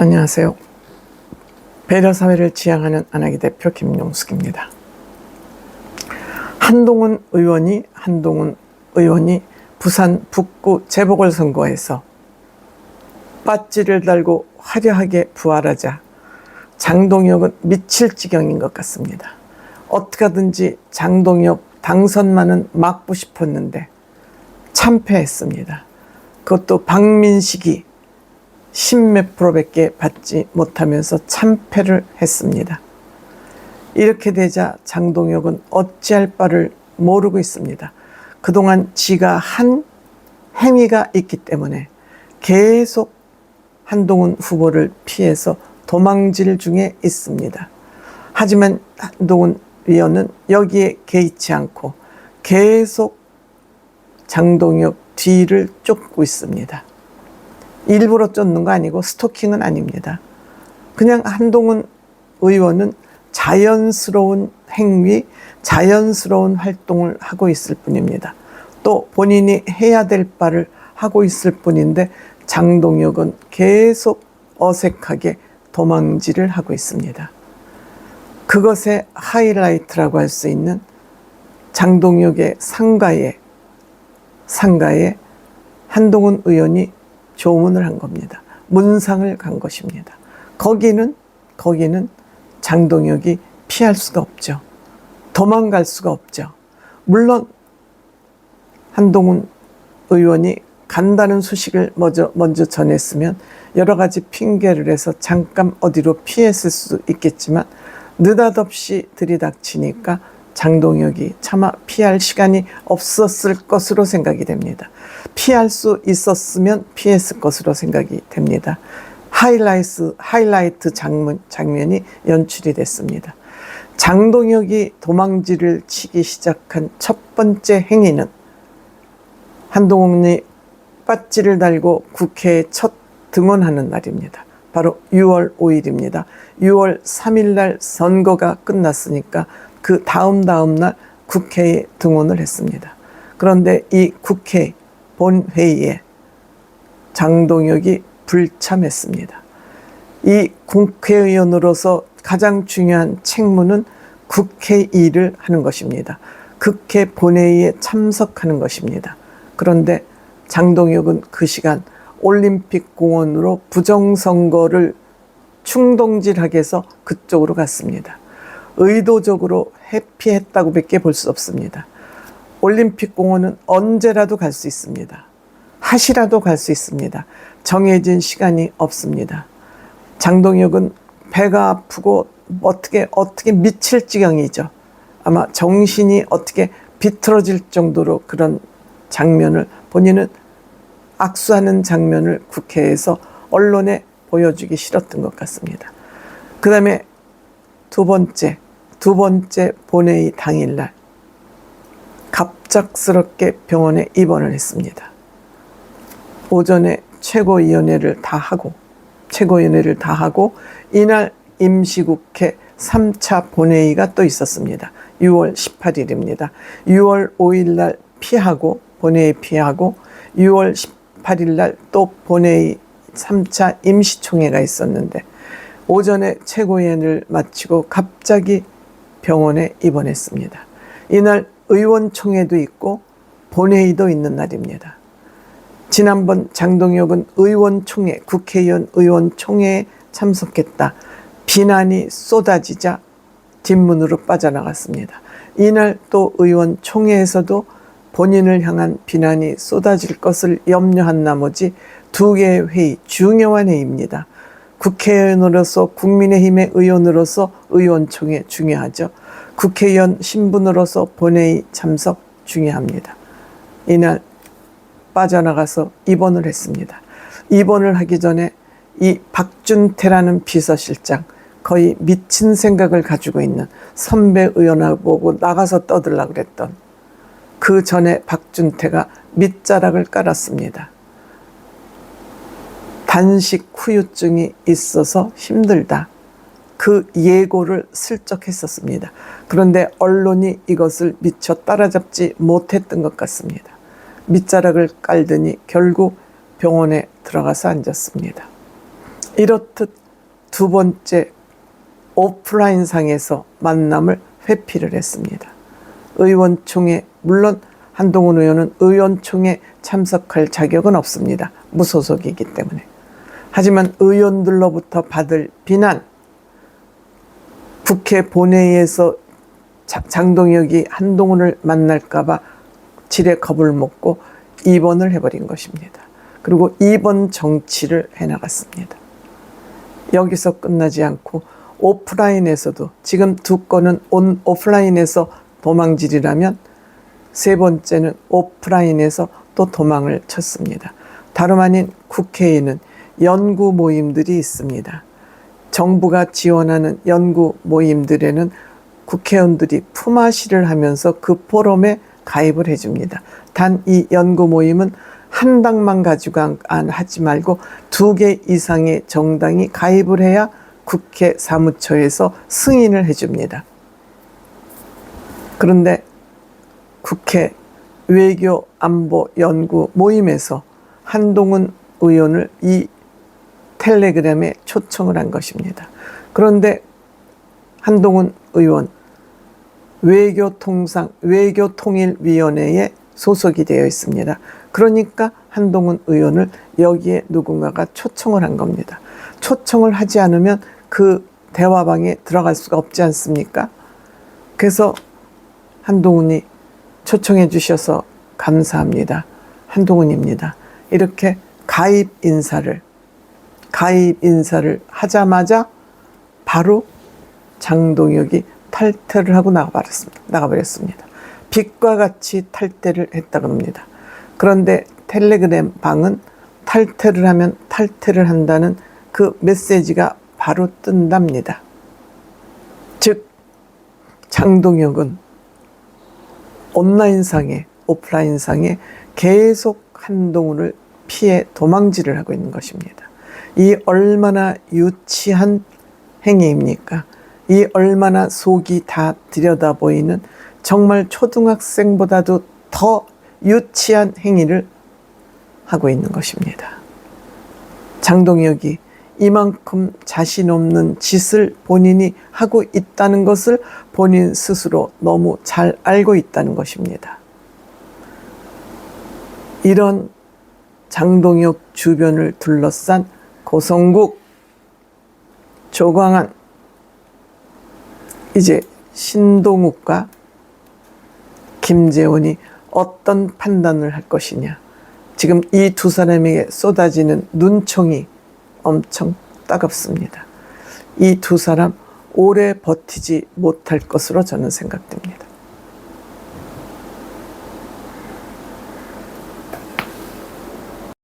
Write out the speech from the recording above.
안녕하세요. 배려사회를 지향하는 안하기 대표 김용숙입니다. 한동훈 의원이 부산 북구 재보궐선거에서 배지를 달고 화려하게 부활하자 장동혁은 미칠 지경인 것 같습니다. 어떻게 하든지 장동혁 당선만은 막고 싶었는데 참패했습니다. 그것도 박민식이 10몇 프로밖에 받지 못하면서 참패를 했습니다. 이렇게 되자 장동혁은 어찌할 바를 모르고 있습니다. 그동안 지가 한 행위가 있기 때문에 계속 한동훈 후보를 피해서 도망질 중에 있습니다. 하지만 한동훈 의원은 여기에 개의치 않고 계속 장동혁 뒤를 쫓고 있습니다. 일부러 쫓는 거 아니고 스토킹은 아닙니다. 그냥 한동훈 의원은 자연스러운 행위, 자연스러운 활동을 하고 있을 뿐입니다. 또 본인이 해야 될 바를 하고 있을 뿐인데 장동혁은 계속 어색하게 도망질을 하고 있습니다. 그것의 하이라이트라고 할 수 있는 장동혁의 상가에 한동훈 의원이 조문을 한 겁니다. 문상을 간 것입니다. 거기는 장동혁이 피할 수가 없죠. 도망갈 수가 없죠. 물론 한동훈 의원이 간다는 소식을 먼저 전했으면 여러 가지 핑계를 해서 잠깐 어디로 피했을 수도 있겠지만 느닷없이 들이닥치니까 장동혁이 차마 피할 시간이 없었을 것으로 생각이 됩니다. 피할 수 있었으면 피했을 것으로 생각이 됩니다. 하이라이트 장면이 연출이 됐습니다. 장동혁이 도망질을 치기 시작한 첫 번째 행위는 한동훈이 배지를 달고 국회에 첫 등원하는 날입니다. 바로 6월 5일입니다. 6월 3일 날 선거가 끝났으니까 그 다음 날 국회에 등원을 했습니다. 그런데 이 국회 본회의에 장동혁이 불참했습니다. 이 국회의원으로서 가장 중요한 책무는 국회 일을 하는 것입니다. 국회 본회의에 참석하는 것입니다. 그런데 장동혁은 그 시간 올림픽공원으로 부정선거를 충동질하게 해서 그쪽으로 갔습니다. 의도적으로 회피했다고 밖에 볼 수 없습니다. 올림픽공원은 언제라도 갈 수 있습니다. 하시라도 갈 수 있습니다. 정해진 시간이 없습니다. 장동혁은 배가 아프고 어떻게 미칠 지경이죠. 아마 정신이 어떻게 비틀어질 정도로 그런 장면을 본인은 악수하는 장면을 국회에서 언론에 보여주기 싫었던 것 같습니다. 그 다음에 두 번째 본회의 당일날 갑작스럽게 병원에 입원을 했습니다. 오전에 최고위원회를 다 하고 이날 임시국회 3차 본회의가 또 있었습니다. 6월 18일입니다. 6월 5일 날 본회의 피하고 6월 18일 날 또 본회의 3차 임시총회가 있었는데 오전에 최고위원을 마치고 갑자기 병원에 입원했습니다. 이날 의원총회도 있고 본회의도 있는 날입니다. 지난번 장동혁은 국회의원 의원총회에 참석했다. 비난이 쏟아지자 뒷문으로 빠져나갔습니다. 이날 또 의원총회에서도 본인을 향한 비난이 쏟아질 것을 염려한 나머지 두 개의 회의, 중요한 회의입니다. 국회의원으로서 국민의힘의 의원으로서 의원총회 중요하죠. 국회의원 신분으로서 본회의 참석 중요합니다. 이날 빠져나가서 입원을 했습니다. 입원을 하기 전에 이 박준태라는 비서실장, 거의 미친 생각을 가지고 있는 선배 의원을 보고 나가서 떠들려고 그랬던 그 전에 박준태가 밑자락을 깔았습니다. 단식 후유증이 있어서 힘들다. 그 예고를 슬쩍 했었습니다. 그런데 언론이 이것을 미처 따라잡지 못했던 것 같습니다. 밑자락을 깔더니 결국 병원에 들어가서 앉았습니다. 이렇듯 두 번째 오프라인 상에서 만남을 회피를 했습니다. 의원총회, 물론 한동훈 의원은 의원총회 참석할 자격은 없습니다. 무소속이기 때문에. 하지만 의원들로부터 받을 비난, 국회 본회의에서 장동혁이 한동훈을 만날까 봐 지레 겁을 먹고 입원을 해버린 것입니다. 그리고 입원 정치를 해나갔습니다. 여기서 끝나지 않고 오프라인에서도, 지금 두 건은 오프라인에서 도망질이라면 세 번째는 오프라인에서 또 도망을 쳤습니다. 다름 아닌 국회에는 연구 모임들이 있습니다. 정부가 지원하는 연구 모임들에는 국회의원들이 품앗이를 하면서 그 포럼에 가입을 해줍니다. 단 이 연구 모임은 한 당만 가지고 하지 말고 2개 이상의 정당이 가입을 해야 국회 사무처에서 승인을 해줍니다. 그런데 국회 외교 안보 연구 모임에서 한동훈 의원을 이 텔레그램에 초청을 한 것입니다. 그런데 한동훈 의원 외교통일위원회에 소속이 되어 있습니다. 그러니까 한동훈 의원을 여기에 누군가가 초청을 한 겁니다. 초청을 하지 않으면 그 대화방에 들어갈 수가 없지 않습니까? 그래서 한동훈이 초청해 주셔서 감사합니다. 한동훈입니다. 이렇게 가입 인사를 하자마자 바로 장동혁이 탈퇴를 하고 나가버렸습니다. 빛과 같이 탈퇴를 했다고 합니다. 그런데 텔레그램 방은 탈퇴를 하면 탈퇴를 한다는 그 메시지가 바로 뜬답니다. 즉 장동혁은 온라인상에 오프라인상에 계속 한동훈을 피해 도망질을 하고 있는 것입니다. 이 얼마나 유치한 행위입니까? 이 얼마나 속이 다 들여다보이는 정말 초등학생보다도 더 유치한 행위를 하고 있는 것입니다. 장동혁이 이만큼 자신 없는 짓을 본인이 하고 있다는 것을 본인 스스로 너무 잘 알고 있다는 것입니다. 이런 장동혁 주변을 둘러싼 고성국, 조광안, 이제 신동욱과 김재원이 어떤 판단을 할 것이냐. 지금 이 두 사람에게 쏟아지는 눈총이 엄청 따갑습니다. 이 두 사람 오래 버티지 못할 것으로 저는 생각됩니다.